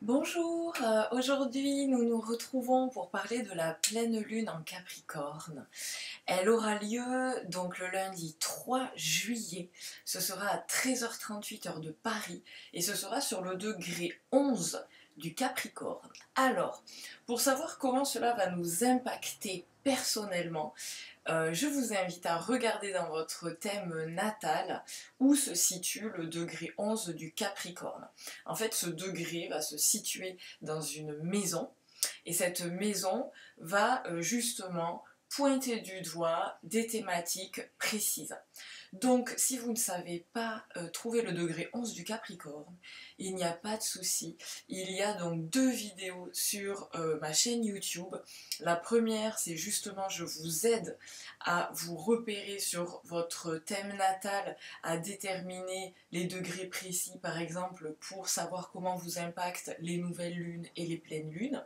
Bonjour, aujourd'hui nous nous retrouvons pour parler de la pleine lune en Capricorne. Elle aura lieu donc le lundi 3 juillet, ce sera à 13h38 heure de Paris et ce sera sur le degré 11 du Capricorne. Alors, pour savoir comment cela va nous impacter personnellement, je vous invite à regarder dans votre thème natal où se situe le degré 11 du Capricorne. En fait, ce degré va se situer dans une maison et cette maison va justement pointer du doigt des thématiques précises. Donc, si vous ne savez pas trouver le degré 11 du Capricorne, il n'y a pas de souci. Il y a donc deux vidéos sur ma chaîne YouTube. La première, c'est justement, je vous aide à vous repérer sur votre thème natal, à déterminer les degrés précis, par exemple, pour savoir comment vous impactent les nouvelles lunes et les pleines lunes.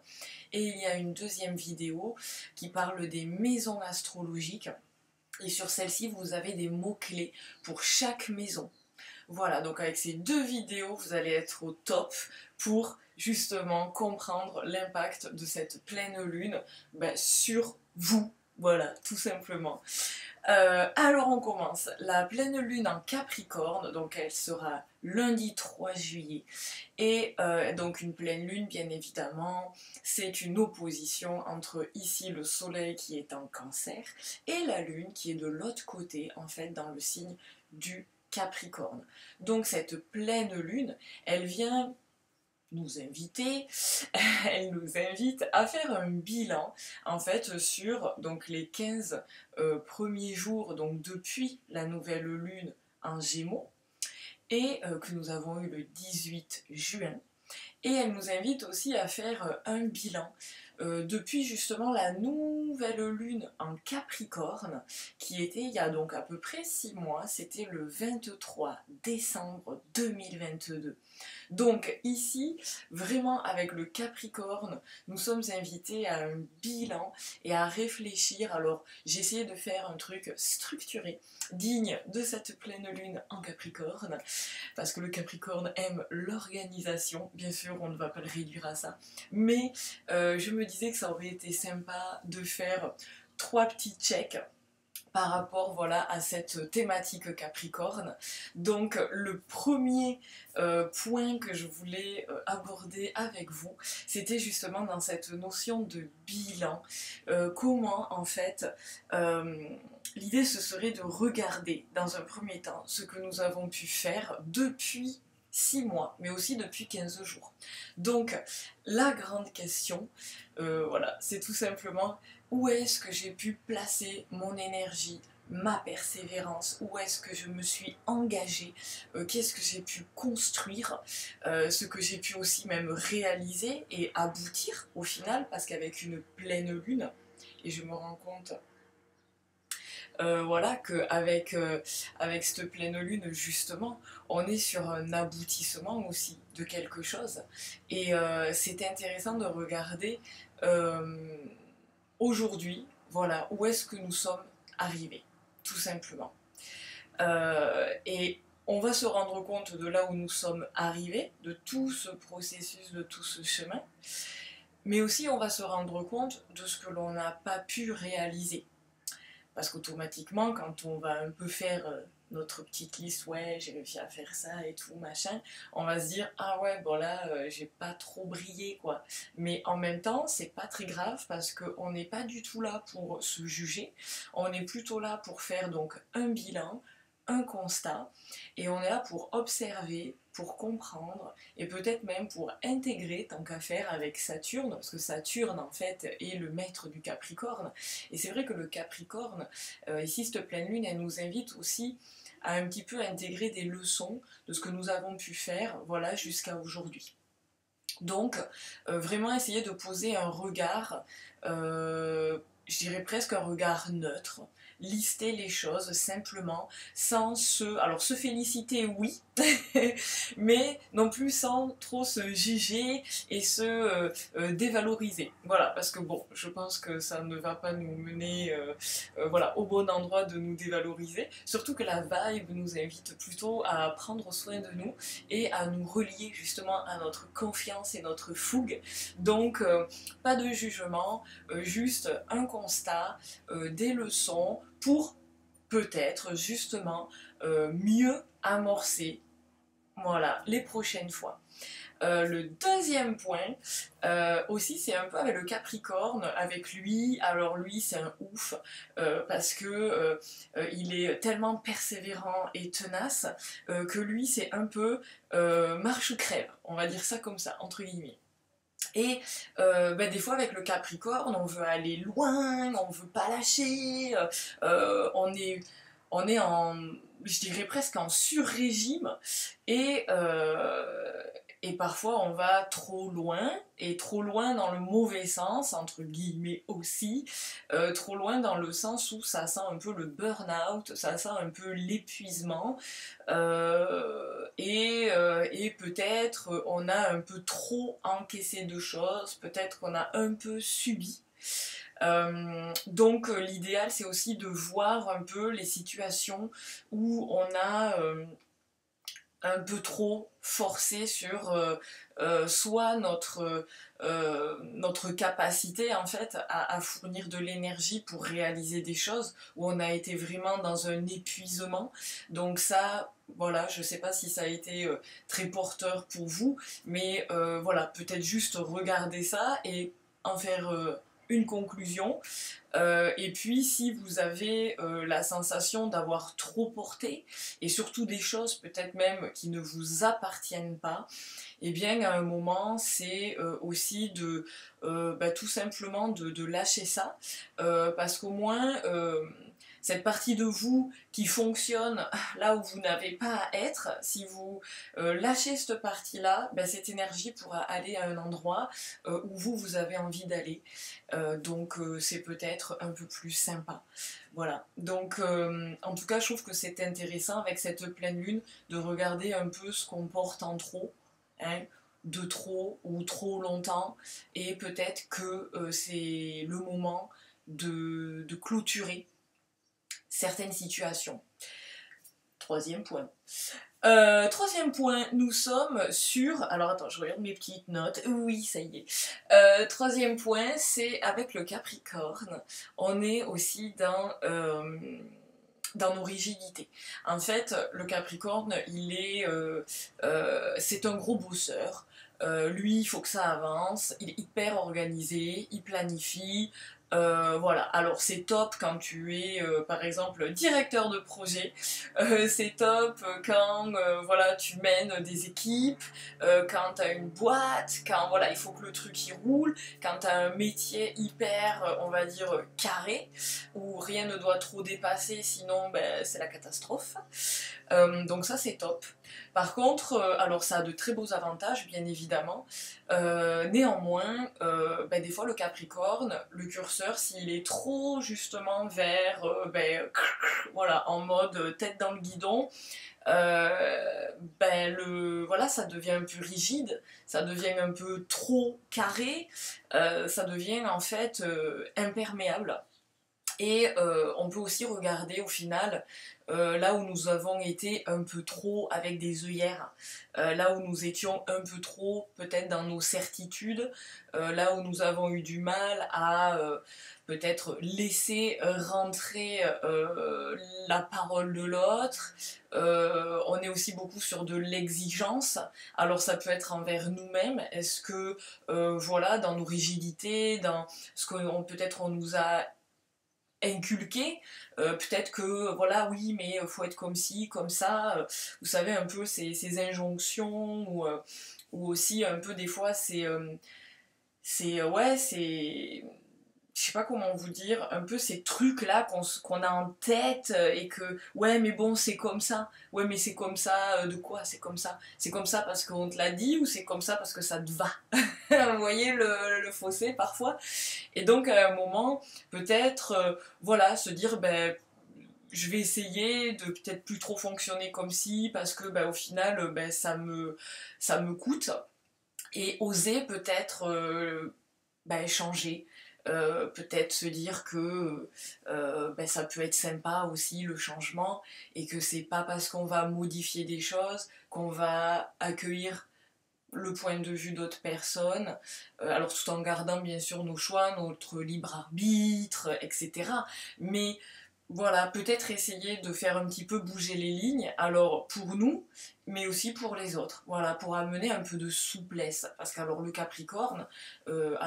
Et il y a une deuxième vidéo qui parle des maisons astrologiques. Et sur celle-ci, vous avez des mots-clés pour chaque maison. Voilà, donc avec ces deux vidéos, vous allez être au top pour justement comprendre l'impact de cette pleine lune sur vous. Voilà, tout simplement. Alors on commence. La pleine lune en Capricorne, donc elle sera lundi 3 juillet. Et donc une pleine lune, bien évidemment, c'est une opposition entre ici le soleil qui est en Cancer et la lune qui est de l'autre côté, en fait, dans le signe du Capricorne. Donc cette pleine lune, elle vient nous inviter, elle nous invite à faire un bilan en fait sur donc les 15 premiers jours donc depuis la nouvelle lune en Gémeaux et que nous avons eu le 18 juin. Et elle nous invite aussi à faire un bilan depuis justement la nouvelle lune en Capricorne, qui était il y a donc à peu près 6 mois, c'était le 23 décembre 2022. Donc ici, vraiment avec le Capricorne, nous sommes invités à un bilan et à réfléchir. Alors j'ai essayé de faire un truc structuré, digne de cette pleine lune en Capricorne, parce que le Capricorne aime l'organisation, bien sûr on ne va pas le réduire à ça, mais je me disais que ça aurait été sympa de faire 3 petits checks par rapport voilà, à cette thématique Capricorne. Donc le premier point que je voulais aborder avec vous, c'était justement dans cette notion de bilan. Comment en fait, l'idée ce serait de regarder dans un premier temps ce que nous avons pu faire depuis 6 mois, mais aussi depuis 15 jours. Donc la grande question, voilà, c'est tout simplement où est-ce que j'ai pu placer mon énergie, ma persévérance, où est-ce que je me suis engagée, qu'est-ce que j'ai pu construire, ce que j'ai pu aussi même réaliser et aboutir au final, parce qu'avec une pleine lune, et je me rends compte voilà qu'avec avec cette pleine lune justement on est sur un aboutissement aussi de quelque chose et c'est intéressant de regarder aujourd'hui, voilà, où est-ce que nous sommes arrivés, tout simplement. Et on va se rendre compte de là où nous sommes arrivés, de tout ce processus, de tout ce chemin, mais aussi on va se rendre compte de ce que l'on n'a pas pu réaliser. Parce qu'automatiquement, quand on va un peu faire notre petite liste, ouais, j'ai réussi à faire ça et tout, machin, on va se dire, ah ouais, bon là, j'ai pas trop brillé, quoi. Mais en même temps, c'est pas très grave parce qu'on n'est pas du tout là pour se juger, on est plutôt là pour faire donc un bilan, un constat, et on est là pour observer, pour comprendre, et peut-être même pour intégrer, tant qu'à faire, avec Saturne, parce que Saturne, en fait, est le maître du Capricorne, et c'est vrai que le Capricorne, ici, cette pleine lune, elle nous invite aussi à un petit peu intégrer des leçons de ce que nous avons pu faire, voilà, jusqu'à aujourd'hui. Donc, vraiment essayer de poser un regard, je dirais presque un regard neutre, lister les choses simplement, sans alors se féliciter oui, mais non plus sans trop se juger et se dévaloriser. Voilà, parce que bon, je pense que ça ne va pas nous mener voilà, au bon endroit de nous dévaloriser, surtout que la vibe nous invite plutôt à prendre soin de nous et à nous relier justement à notre confiance et notre fougue. Donc pas de jugement, juste un constat, des leçons pour peut-être justement mieux amorcer, voilà, les prochaines fois. Le deuxième point, aussi c'est un peu avec le Capricorne, avec lui, alors lui c'est un ouf, parce que il est tellement persévérant et tenace, que lui c'est un peu marche-crève, on va dire ça comme ça, entre guillemets. Et des fois avec le Capricorne, on veut aller loin, on veut pas lâcher, on est en, je dirais presque en sur-régime, et, et parfois on va trop loin, et trop loin dans le mauvais sens, entre guillemets aussi, trop loin dans le sens où ça sent un peu le burn-out, ça sent un peu l'épuisement, et peut-être on a un peu trop encaissé de choses, peut-être qu'on a un peu subi. Donc l'idéal c'est aussi de voir un peu les situations où on a un peu trop forcé sur soit notre capacité en fait à fournir de l'énergie pour réaliser des choses, où on a été vraiment dans un épuisement. Donc ça, voilà, je sais pas si ça a été très porteur pour vous, mais voilà, peut-être juste regarder ça et en faire une conclusion. Et puis si vous avez la sensation d'avoir trop porté, et surtout des choses peut-être même qui ne vous appartiennent pas, et bien à un moment c'est aussi de tout simplement de lâcher ça, parce qu'au moins cette partie de vous qui fonctionne là où vous n'avez pas à être, si vous lâchez cette partie-là, cette énergie pourra aller à un endroit où vous avez envie d'aller. Donc c'est peut-être un peu plus sympa. Voilà. Donc en tout cas, je trouve que c'est intéressant avec cette pleine lune de regarder un peu ce qu'on porte en trop, hein, de trop ou trop longtemps, et peut-être que c'est le moment de clôturer certaines situations. Troisième point. Troisième point, nous sommes sur... Alors attends, je regarde mes petites notes. Oui, ça y est. Troisième point, c'est avec le Capricorne. On est aussi dans nos rigidités. En fait, le Capricorne, c'est un gros bosseur. Lui, il faut que ça avance. Il est hyper organisé, il planifie. Voilà, alors c'est top quand tu es par exemple directeur de projet, c'est top quand voilà, tu mènes des équipes, quand tu as une boîte, quand voilà, il faut que le truc y roule, quand tu as un métier hyper, on va dire, carré, où rien ne doit trop dépasser, sinon c'est la catastrophe. Donc ça c'est top. Par contre, alors ça a de très beaux avantages bien évidemment, néanmoins, des fois le Capricorne, le curseur, s'il est trop justement vers, voilà, en mode tête dans le guidon, voilà, ça devient un peu rigide, ça devient un peu trop carré, ça devient en fait imperméable. Et on peut aussi regarder au final là où nous avons été un peu trop avec des œillères, là où nous étions un peu trop peut-être dans nos certitudes, là où nous avons eu du mal à peut-être laisser rentrer la parole de l'autre. On est aussi beaucoup sur de l'exigence, alors ça peut être envers nous-mêmes, est-ce que voilà, dans nos rigidités, dans ce que peut-être on nous a inculqué, peut-être que voilà, oui, mais faut être comme ci, comme ça, vous savez, un peu ces injonctions, ou aussi un peu des fois ouais, c'est, je sais pas comment vous dire, un peu ces trucs là qu'on a en tête, et que ouais mais bon c'est comme ça, ouais mais c'est comme ça, de quoi c'est comme ça parce qu'on te l'a dit, ou c'est comme ça parce que ça te va. Vous voyez le fossé parfois. Et donc à un moment peut-être voilà, se dire je vais essayer de peut-être plus trop fonctionner comme si, parce que au final, ça me coûte. Et oser peut-être changer. Peut-être se dire que ça peut être sympa aussi le changement et que c'est pas parce qu'on va modifier des choses qu'on va accueillir le point de vue d'autres personnes, alors tout en gardant bien sûr nos choix, notre libre arbitre, etc. Mais voilà, peut-être essayer de faire un petit peu bouger les lignes, alors pour nous, mais aussi pour les autres. Voilà, pour amener un peu de souplesse. Parce qu'alors le Capricorne, il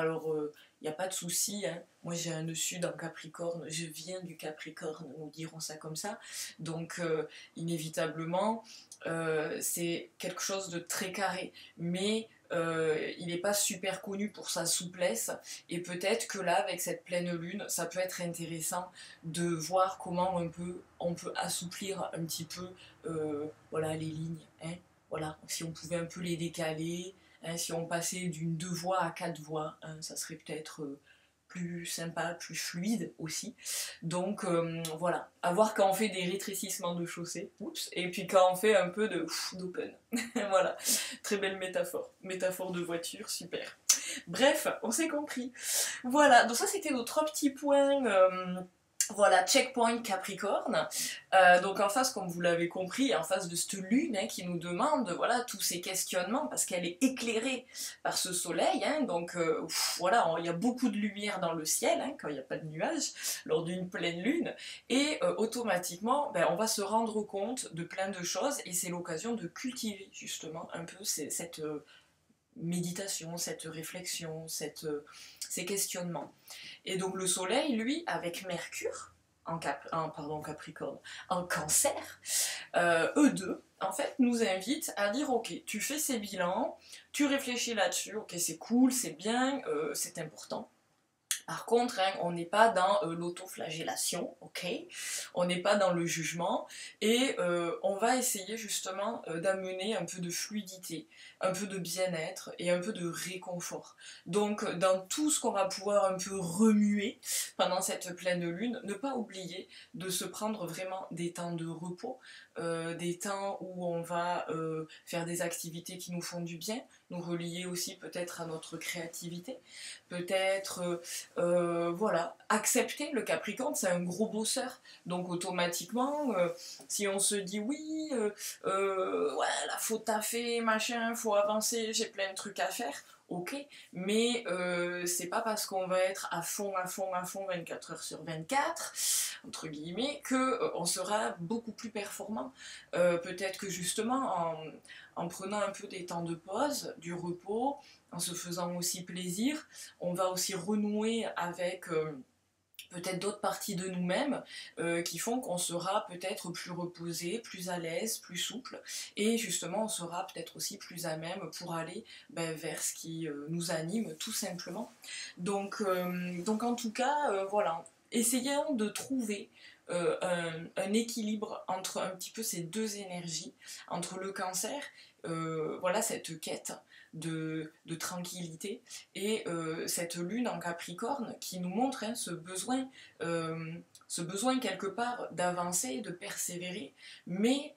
n'y a pas de souci, hein. Moi j'ai un nœud sud en Capricorne, je viens du Capricorne, nous dirons ça comme ça. Donc inévitablement, c'est quelque chose de très carré. Mais il n'est pas super connu pour sa souplesse. Et peut-être que là, avec cette pleine lune, ça peut être intéressant de voir comment on peut assouplir un petit peu voilà, les lignes. Hein. Voilà, si on pouvait un peu les décaler, hein, si on passait d'une 2 voix à 4 voix, hein, ça serait peut-être plus sympa, plus fluide aussi. Donc voilà, à voir quand on fait des rétrécissements de chaussée, oups, et puis quand on fait un peu d'open. Voilà, très belle métaphore. Métaphore de voiture, super. Bref, on s'est compris. Voilà, donc ça c'était nos 3 petits points. Voilà, checkpoint Capricorne. Donc en face, comme vous l'avez compris, en face de cette lune hein, qui nous demande voilà, tous ces questionnements, parce qu'elle est éclairée par ce soleil, hein, donc voilà, il y a beaucoup de lumière dans le ciel, hein, quand il n'y a pas de nuages, lors d'une pleine lune, et automatiquement, on va se rendre compte de plein de choses, et c'est l'occasion de cultiver justement un peu cette méditation, cette réflexion, ces questionnements. Et donc le soleil, lui, avec Mercure, Capricorne, en cancer, eux deux, en fait, nous invitent à dire, ok, tu fais ces bilans, tu réfléchis là-dessus, ok, c'est cool, c'est bien, c'est important. Par contre, hein, on n'est pas dans l'autoflagellation, ok? On n'est pas dans le jugement et on va essayer justement d'amener un peu de fluidité, un peu de bien-être et un peu de réconfort. Donc, dans tout ce qu'on va pouvoir un peu remuer pendant cette pleine lune, ne pas oublier de se prendre vraiment des temps de repos, des temps où on va faire des activités qui nous font du bien, nous relier aussi peut-être à notre créativité, peut-être voilà, accepter le Capricorne, c'est un gros bosseur. Donc automatiquement, si on se dit oui, ouais, là faut taffer, machin, faut avancer, j'ai plein de trucs à faire, ok, mais c'est pas parce qu'on va être à fond, 24 heures sur 24, entre guillemets, que on sera beaucoup plus performant. Peut-être que justement, en prenant un peu des temps de pause, du repos, en se faisant aussi plaisir, on va aussi renouer avec peut-être d'autres parties de nous-mêmes qui font qu'on sera peut-être plus reposé, plus à l'aise, plus souple, et justement on sera peut-être aussi plus à même pour aller vers ce qui nous anime tout simplement. Donc en tout cas, voilà, essayons de trouver un équilibre entre un petit peu ces deux énergies, entre le cancer, voilà cette quête de tranquillité et cette lune en Capricorne qui nous montre hein, ce besoin quelque part d'avancer, de persévérer, mais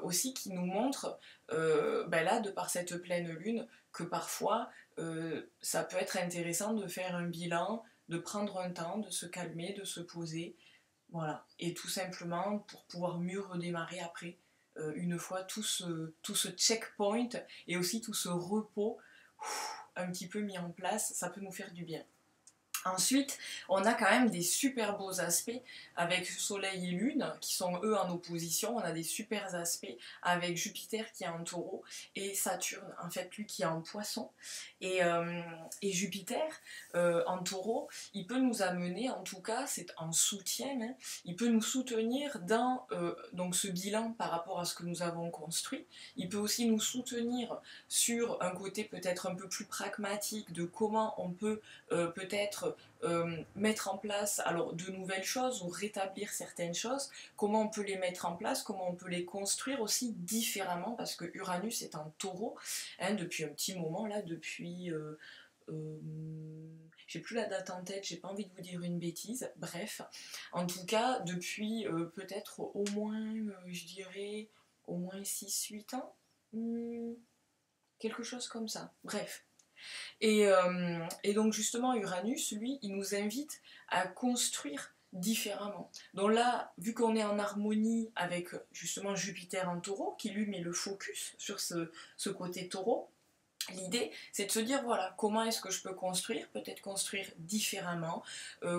aussi qui nous montre là de par cette pleine lune que parfois ça peut être intéressant de faire un bilan, de prendre un temps, de se calmer, de se poser, voilà, et tout simplement pour pouvoir mieux redémarrer après une fois tout ce checkpoint et aussi tout ce repos un petit peu mis en place, ça peut nous faire du bien. Ensuite, on a quand même des super beaux aspects avec Soleil et Lune qui sont eux en opposition. On a des super aspects avec Jupiter qui est en Taureau et Saturne, en fait, lui qui est en Poisson. Et Jupiter en Taureau, il peut nous amener, en tout cas, c'est en soutien, hein, il peut nous soutenir dans donc ce bilan par rapport à ce que nous avons construit. Il peut aussi nous soutenir sur un côté peut-être un peu plus pragmatique de comment on peut peut-être mettre en place alors de nouvelles choses ou rétablir certaines choses, comment on peut les mettre en place, comment on peut les construire aussi différemment parce que Uranus est un taureau hein, depuis un petit moment là, depuis j'ai plus la date en tête, j'ai pas envie de vous dire une bêtise, bref. En tout cas, depuis peut-être au moins, je dirais, au moins 6 8 ans, quelque chose comme ça, bref. Et donc justement, Uranus, lui, il nous invite à construire différemment. Donc là, vu qu'on est en harmonie avec justement Jupiter en taureau, qui lui met le focus sur ce côté taureau, l'idée, c'est de se dire, voilà, comment est-ce que je peux construire, peut-être construire différemment,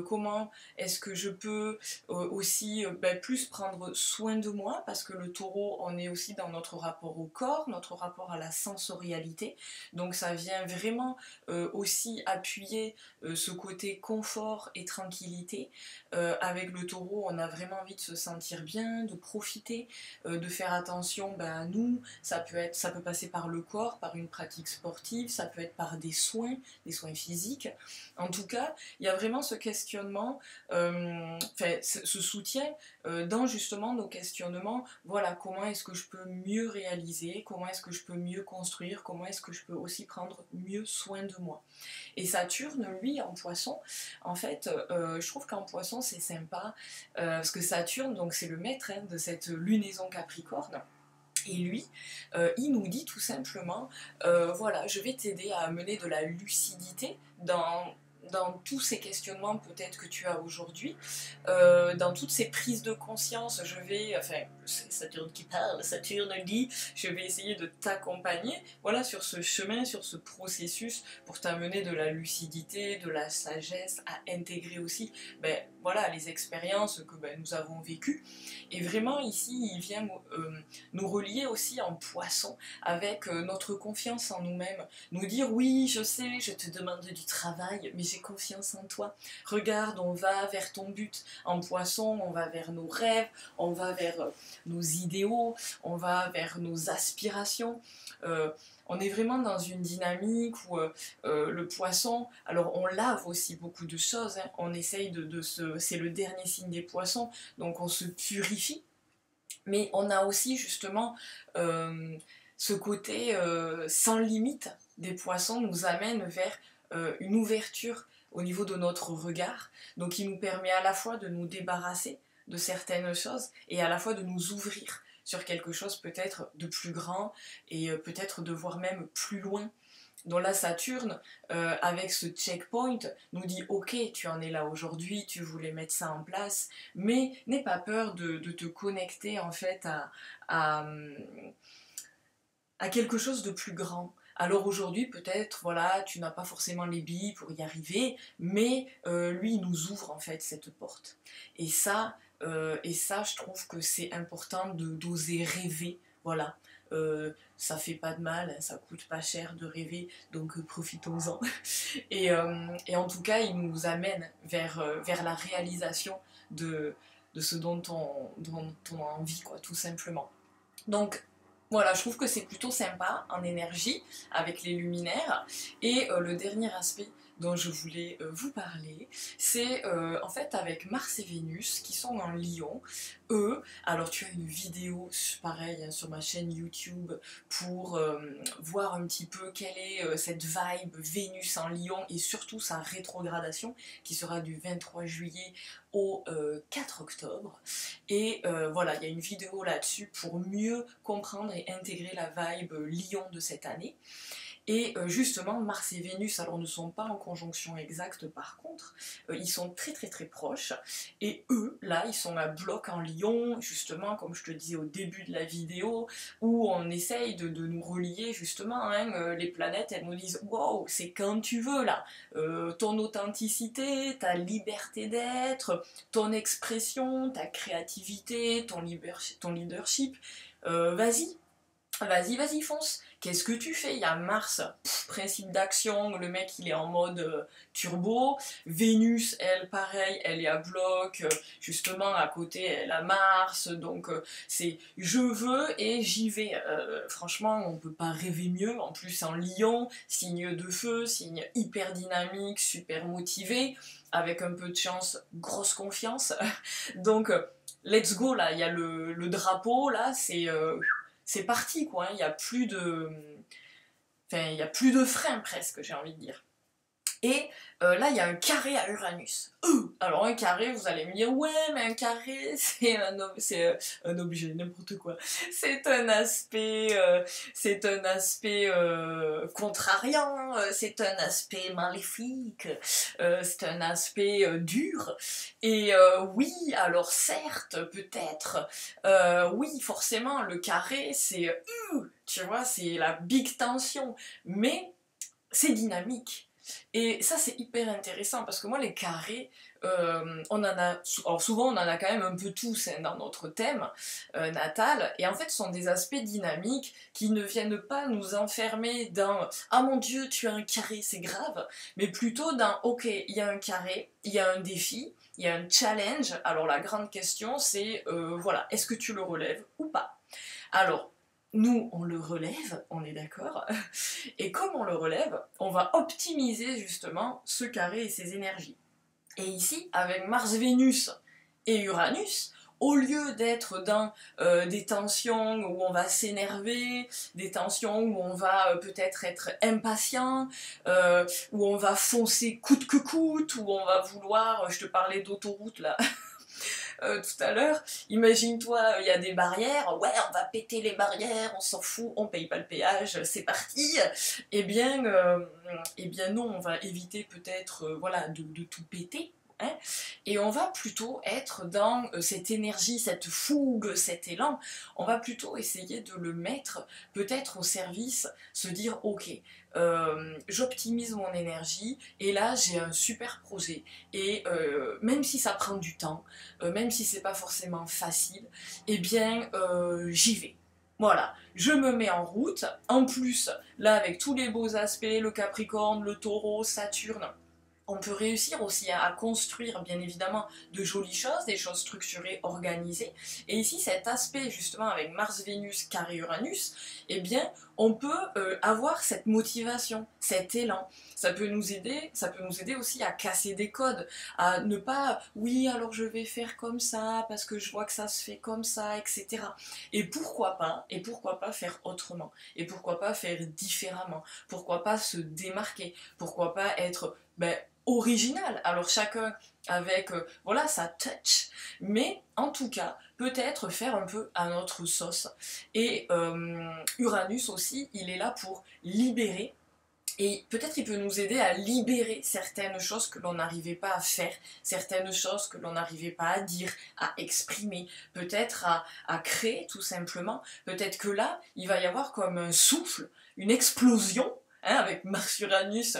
comment est-ce que je peux aussi plus prendre soin de moi, parce que le taureau, on est aussi dans notre rapport au corps, notre rapport à la sensorialité, donc ça vient vraiment aussi appuyer ce côté confort et tranquillité. Avec le taureau, on a vraiment envie de se sentir bien, de profiter, de faire attention à nous, ça peut passer par le corps, par une pratique sportive, ça peut être par des soins physiques. En tout cas, il y a vraiment ce questionnement, ce soutien dans justement nos questionnements. Voilà, comment est-ce que je peux mieux réaliser, comment est-ce que je peux mieux construire, comment est-ce que je peux aussi prendre mieux soin de moi. Et Saturne, lui, en Poisson, en fait, je trouve qu'en Poisson, c'est sympa, parce que Saturne, donc c'est le maître de cette lunaison Capricorne. Et lui, il nous dit tout simplement, voilà, je vais t'aider à amener de la lucidité dans tous ces questionnements peut-être que tu as aujourd'hui, dans toutes ces prises de conscience, c'est Saturne qui parle, Saturne dit, je vais essayer de t'accompagner, voilà, sur ce chemin, sur ce processus, pour t'amener de la lucidité, de la sagesse, à intégrer aussi, voilà, les expériences que nous avons vécues. Et vraiment ici, il vient nous relier aussi en Poisson avec notre confiance en nous-mêmes, nous dire oui, je sais, je te demande du travail, mais j'ai confiance en toi. Regarde, on va vers ton but. En Poisson, on va vers nos rêves, on va vers nos idéaux, on va vers nos aspirations. On est vraiment dans une dynamique où le Poisson, alors on lave aussi beaucoup de choses, hein. On essaye c'est le dernier signe des Poissons, donc on se purifie. Mais on a aussi justement ce côté sans limite des Poissons nous amène vers une ouverture au niveau de notre regard, donc il nous permet à la fois de nous débarrasser de certaines choses et à la fois de nous ouvrir sur quelque chose peut-être de plus grand et peut-être de voir même plus loin. Donc là, Saturne, avec ce checkpoint, nous dit ok, tu en es là aujourd'hui, tu voulais mettre ça en place, mais n'aie pas peur de te connecter en fait à quelque chose de plus grand. Alors aujourd'hui, peut-être, voilà, tu n'as pas forcément les billes pour y arriver, mais lui, il nous ouvre en fait cette porte. Et ça, je trouve que c'est important d'oser rêver, voilà. Ça fait pas de mal, ça coûte pas cher de rêver, donc profitons-en. Et en tout cas, il nous amène vers la réalisation de ce dont on a envie, quoi, tout simplement. Donc voilà, je trouve que c'est plutôt sympa en énergie avec les luminaires. Et le dernier aspect dont je voulais vous parler, c'est en fait avec Mars et Vénus qui sont en Lion. Eux, alors tu as une vidéo pareil hein, sur ma chaîne YouTube pour voir un petit peu quelle est cette vibe Vénus en Lion et surtout sa rétrogradation qui sera du 23 juillet au 4 octobre. Et voilà, il y a une vidéo là-dessus pour mieux comprendre et intégrer la vibe Lion de cette année. Et justement, Mars et Vénus, alors ne sont pas en conjonction exacte par contre, ils sont très très très proches, et eux, là, ils sont à bloc en Lion, justement, comme je te disais au début de la vidéo, où on essaye de nous relier, justement, hein, les planètes, elles nous disent « Wow, c'est quand tu veux, là, ton authenticité, ta liberté d'être, ton expression, ta créativité, ton leadership, vas-y, vas-y, fonce. Qu'est-ce que tu fais? Il y a Mars, principe d'action, le mec il est en mode turbo. Vénus, elle, pareil, elle est à bloc, justement à côté elle a Mars, donc c'est je veux et j'y vais. Franchement, on peut pas rêver mieux. En plus, en Lion, signe de feu, signe hyper dynamique, super motivé, avec un peu de chance, grosse confiance. Donc, let's go là, il y a le drapeau là, c'est parti quoi, il n'y a plus de... Enfin, il n'y a plus de frein presque, j'ai envie de dire. Et là, il y a un carré à Uranus. Alors un carré, vous allez me dire, ouais, mais un carré, c'est un objet, n'importe quoi. C'est un aspect contrariant, c'est un aspect maléfique, c'est un aspect dur. Et oui, alors certes, peut-être, oui, forcément, le carré, c'est, tu vois, c'est la big tension, mais c'est dynamique. Et ça, c'est hyper intéressant parce que moi, les carrés, on en a, alors souvent, on en a quand même un peu tous hein, dans notre thème natal. Et en fait, ce sont des aspects dynamiques qui ne viennent pas nous enfermer dans ah mon Dieu, tu as un carré, c'est grave, mais plutôt dans ok, il y a un carré, il y a un défi, il y a un challenge. Alors, la grande question, c'est voilà, est-ce que tu le relèves ou pas? Alors, nous, on le relève, on est d'accord. Et comme on le relève, on va optimiser justement ce carré et ses énergies. Et ici, avec Mars-Vénus et Uranus, au lieu d'être dans des tensions où on va s'énerver, des tensions où on va peut-être être impatient, où on va foncer coûte que coûte, où on va vouloir, je te parlais d'autoroute là, tout à l'heure, imagine-toi, il y a des barrières, ouais, on va péter les barrières, on s'en fout, on paye pas le péage, c'est parti. Eh bien, non, on va éviter peut-être voilà, de tout péter. Hein, et on va plutôt être dans cette énergie, cette fougue, cet élan, on va plutôt essayer de le mettre peut-être au service, se dire ok, j'optimise mon énergie et là j'ai un super projet et même si ça prend du temps, même si c'est pas forcément facile, eh bien j'y vais. Voilà, je me mets en route. En plus, là avec tous les beaux aspects, le Capricorne, le Taureau, Saturne, on peut réussir aussi à construire bien évidemment de jolies choses, des choses structurées, organisées. Et ici, cet aspect justement avec Mars, Vénus, carré Uranus, eh bien, on peut avoir cette motivation, cet élan. Ça peut nous aider aussi à casser des codes, à ne pas, oui, alors je vais faire comme ça parce que je vois que ça se fait comme ça, etc. Et pourquoi pas faire autrement, et pourquoi pas faire différemment, pourquoi pas se démarquer, pourquoi pas être ben, original. Alors chacun avec voilà sa touch, mais en tout cas peut-être faire un peu à notre sauce. Et Uranus aussi, il est là pour libérer. Et peut-être il peut nous aider à libérer certaines choses que l'on n'arrivait pas à faire, certaines choses que l'on n'arrivait pas à dire, à exprimer, peut-être à créer tout simplement. Peut-être que là, il va y avoir comme un souffle, une explosion, hein, avec Mars-Uranus,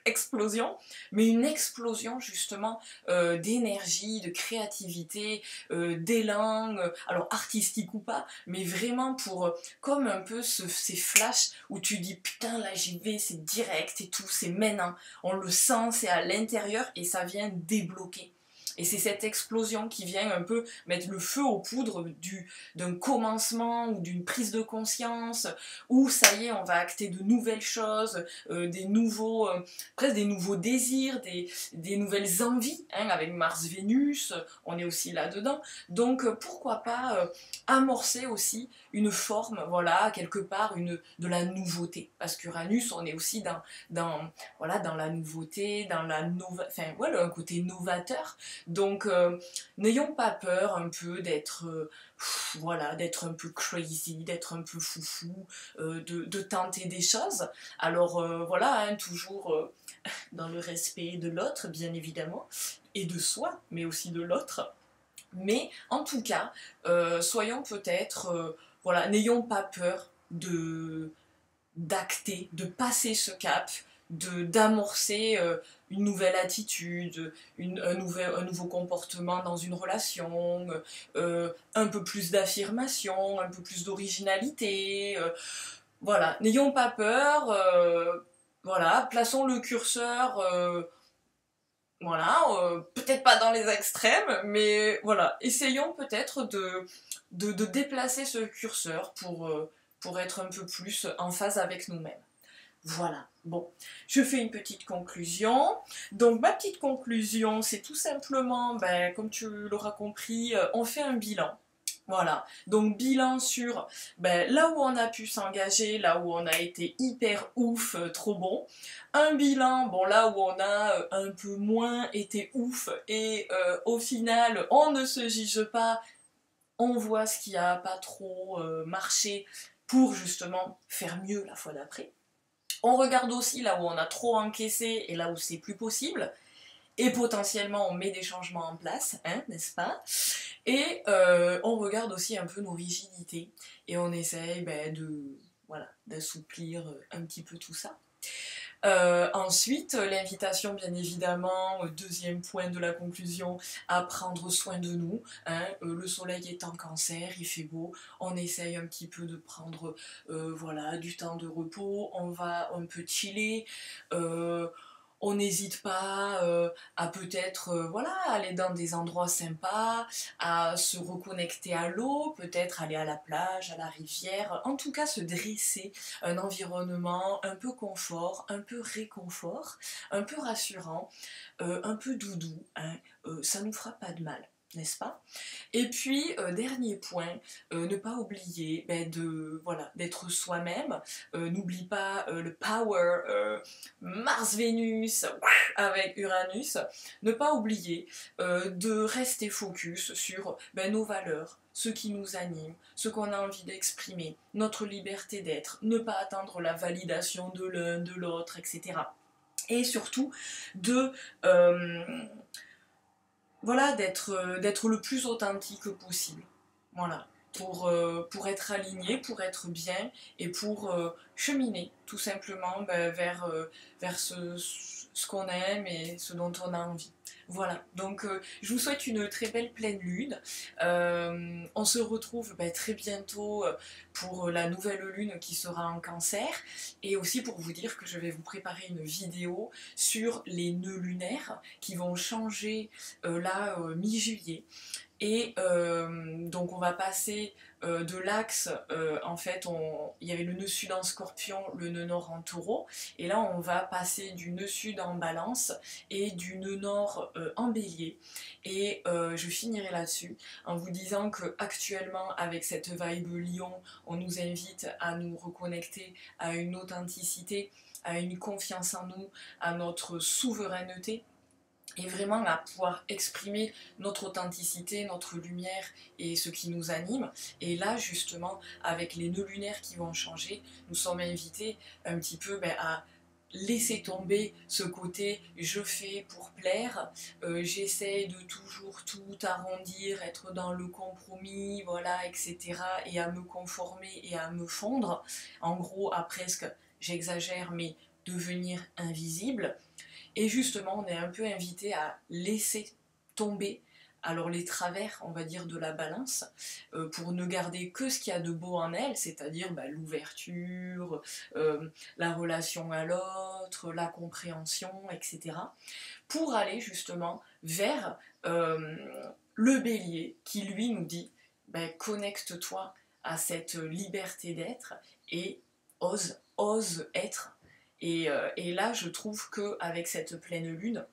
explosion, mais une explosion justement d'énergie, de créativité, d'élan, alors artistique ou pas, mais vraiment pour comme un peu ces flashs où tu dis putain là j'y vais, c'est direct et tout, c'est maintenant, on le sent, c'est à l'intérieur et ça vient débloquer. Et c'est cette explosion qui vient un peu mettre le feu aux poudres d'un commencement ou d'une prise de conscience, où ça y est, on va acter de nouvelles choses, presque des nouveaux désirs, des nouvelles envies, hein, avec Mars-Vénus, on est aussi là-dedans. Donc pourquoi pas amorcer aussi une forme, voilà, quelque part, de la nouveauté. Parce qu'Uranus, on est aussi voilà, dans la nouveauté, enfin, voilà, un côté novateur. Donc, n'ayons pas peur un peu d'être, voilà, d'être un peu crazy, d'être un peu foufou, de tenter des choses. Alors, voilà, hein, toujours dans le respect de l'autre, bien évidemment, et de soi, mais aussi de l'autre. Mais en tout cas, soyons peut-être, voilà, n'ayons pas peur d'acter, de passer ce cap, d'amorcer une nouvelle attitude, un nouveau comportement dans une relation, un peu plus d'affirmation, un peu plus d'originalité. Voilà, n'ayons pas peur, voilà, plaçons le curseur. Voilà, peut-être pas dans les extrêmes, mais voilà, essayons peut-être de déplacer ce curseur pour être un peu plus en phase avec nous-mêmes. Voilà, bon, je fais une petite conclusion. Donc ma petite conclusion, c'est tout simplement, ben, comme tu l'auras compris, on fait un bilan. Voilà, donc bilan sur là où on a pu s'engager, là où on a été hyper ouf, trop bon. Un bilan, bon là où on a un peu moins été ouf et au final on ne se juge pas, on voit ce qui a pas trop marché pour justement faire mieux la fois d'après. On regarde aussi là où on a trop encaissé et là où c'est plus possible. Et potentiellement on met des changements en place, hein, n'est-ce pas? Et on regarde aussi un peu nos rigidités et on essaye voilà, d'assouplir un petit peu tout ça. Ensuite, l'invitation, bien évidemment, deuxième point de la conclusion, à prendre soin de nous. Hein. Le soleil est en cancer, il fait beau, on essaye un petit peu de prendre voilà, du temps de repos, on va un peu chiller. On n'hésite pas à peut-être voilà, aller dans des endroits sympas, à se reconnecter à l'eau, peut-être aller à la plage, à la rivière, en tout cas se dresser un environnement un peu confort, un peu réconfort, un peu rassurant, un peu doudou, hein, ça nous fera pas de mal. N'est-ce pas? Et puis, dernier point, ne pas oublier voilà, d'être soi-même. N'oublie pas le power Mars-Vénus avec Uranus. Ne pas oublier de rester focus sur nos valeurs, ce qui nous anime, ce qu'on a envie d'exprimer, notre liberté d'être, ne pas attendre la validation de l'un, de l'autre, etc. Et surtout de voilà, d'être le plus authentique possible. Voilà, pour être aligné, pour être bien et pour cheminer tout simplement vers ce qu'on aime et ce dont on a envie. Voilà, donc je vous souhaite une très belle pleine lune. On se retrouve très bientôt pour la nouvelle lune qui sera en cancer et aussi pour vous dire que je vais vous préparer une vidéo sur les nœuds lunaires qui vont changer là mi-juillet. Et donc on va passer de l'axe, en fait il y avait le nœud sud en scorpion, le nœud nord en taureau, et là on va passer du nœud sud en balance et du nœud nord en bélier. Et je finirai là-dessus en vous disant que actuellement avec cette vibe lion, on nous invite à nous reconnecter à une authenticité, à une confiance en nous, à notre souveraineté et vraiment à pouvoir exprimer notre authenticité, notre lumière et ce qui nous anime. Et là, justement, avec les nœuds lunaires qui vont changer, nous sommes invités un petit peu à laisser tomber ce côté je fais pour plaire, j'essaie de toujours tout arrondir, être dans le compromis, voilà, etc. et à me conformer et à me fondre, en gros à presque, j'exagère, mais devenir invisible. Et justement, on est un peu invité à laisser tomber alors les travers, on va dire, de la balance, pour ne garder que ce qu'il y a de beau en elle, c'est-à-dire l'ouverture, la relation à l'autre, la compréhension, etc. Pour aller justement vers le bélier qui lui nous dit connecte-toi à cette liberté d'être et ose être. Et là, je trouve qu'avec cette pleine lune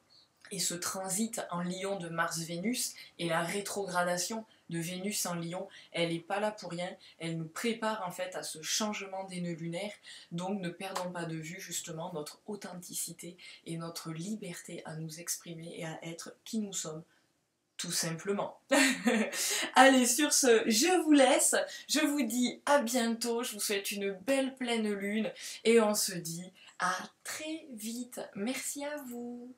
et ce transit en lion de Mars-Vénus et la rétrogradation de Vénus en lion, elle n'est pas là pour rien, elle nous prépare en fait à ce changement des nœuds lunaires, donc ne perdons pas de vue justement notre authenticité et notre liberté à nous exprimer et à être qui nous sommes. Tout simplement. Allez, sur ce, je vous laisse. Je vous dis à bientôt. Je vous souhaite une belle pleine lune. Et on se dit à très vite. Merci à vous.